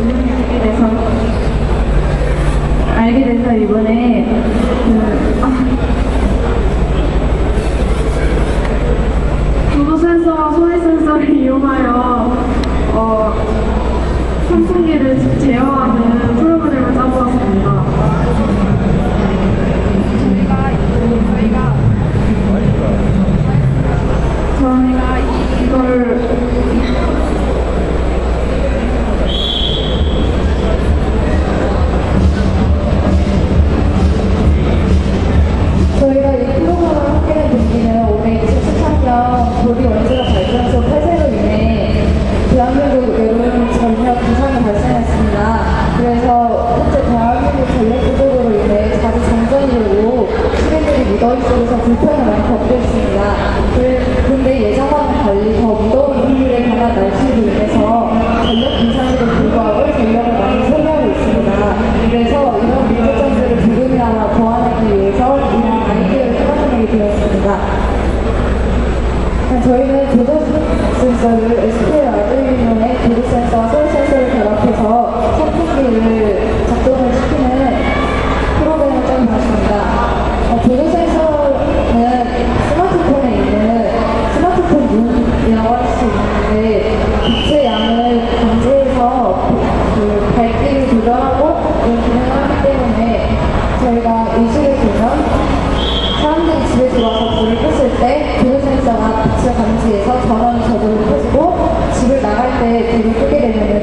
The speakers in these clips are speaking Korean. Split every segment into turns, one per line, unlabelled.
이름을 알게 돼서 이번에 구도 센서와 소리 센서를 이용하여 선풍기를 제어하는 프로그램을 짜보았습니다. 저희가 이걸
저희가 이 프로그램을 함께 된 동기는 올해 2013년 도리원자력 발전소 폐쇄로 인해 대한민국 여름 전력 비상이 발생했습니다. 그래서 현재 대한민국 전력 부족으로 인해 자주 정전이 되고 시민들이 무더위 속에서 불편을 많이 겪고 있습니다. 그런데 예상과는 달리 더 무더운 일요일에 강한 날씨로 인해서 전력 비상에도 불구하고 전력을 많이 소비하고 있습니다. 그래서 이런 문제점들을 조금이나마 보완하기 위해서 이런 아이디어를 생각하게 되었습니다. 저희는 조도 센서를 SPL 아두이노의 조도 센서와 소리 센서를 결합해서 선풍기를 작동을 시키는 프로그램을 짜봤습니다. 조도 센서는 스마트폰에 있는 스마트폰 눈이라고 할 수 있는데 빛의 양을 감지해서 그 밝기를 조절하고 이런 기능을 하기 때문에 저희가 의식을 두면 사람들이 집에 들어와서 불을 켰을 때 조도 센서가 빛을 감지해서 전원이 저절로 켜지고 집을 나갈 때 불을 끄게 되면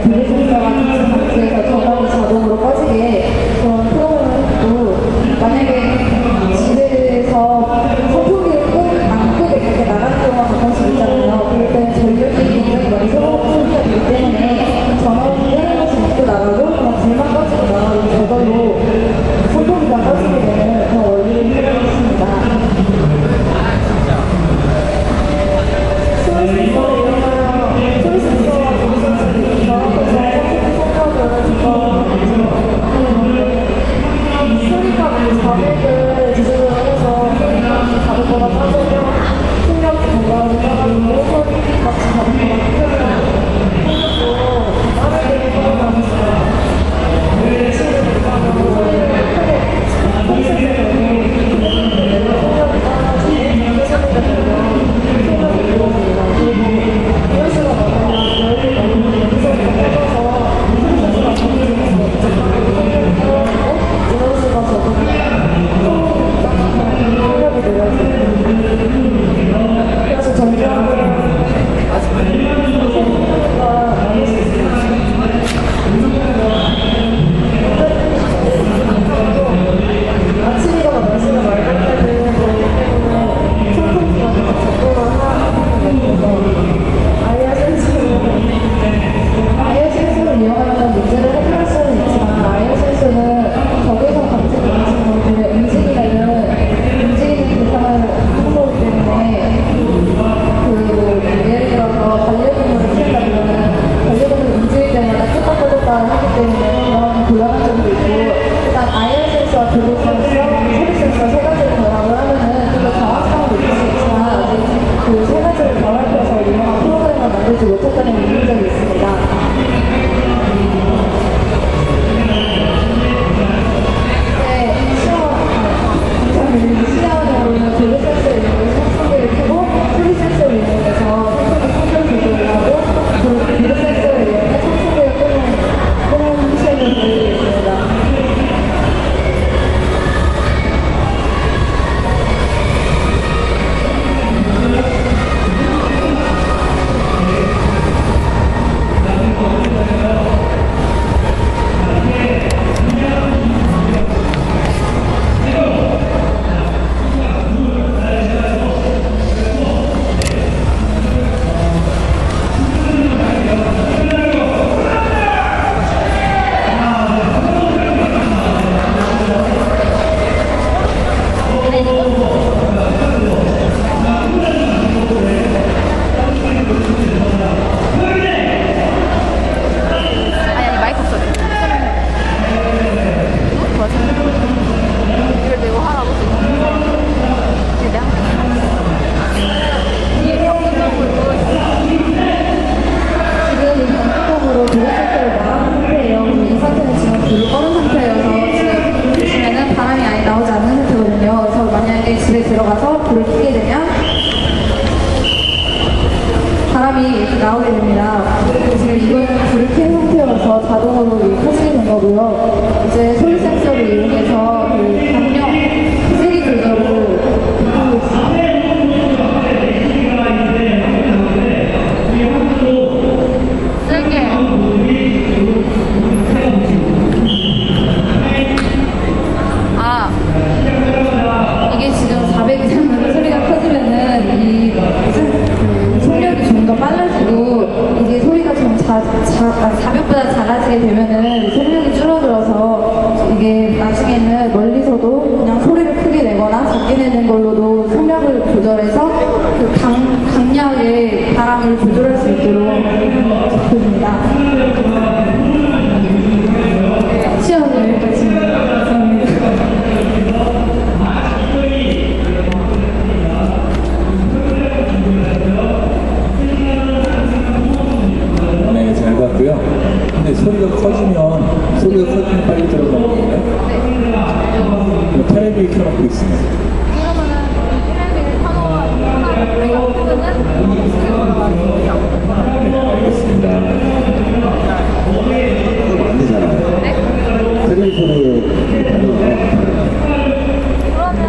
쓰게 되면은 소리력이 줄어들어서 이게 나중에는 멀리서도 그냥 소리를 크게 내거나 작게 내는 걸로도 성량을 조절해서 그 강약의 바람을 조절할 수 있도록 제품입니다. 시연은 여기까지입니다. 감사합니다.
네, 잘 봤고요. 근데 소리가 커지면 빨리 들어가거든요. 네. 텔레비 켜놓고 있으면. 알겠습니다.
안 되잖아요. 텔레비 소리에
그러면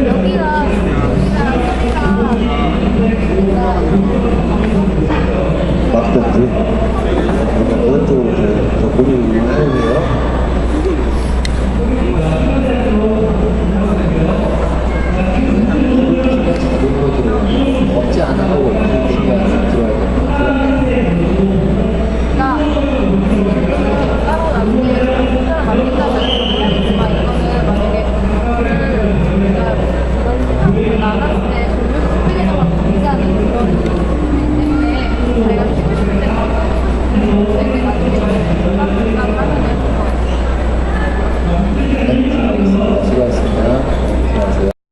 여기가
막혔지. 그런 쪽으로 저 본인이 해보세요.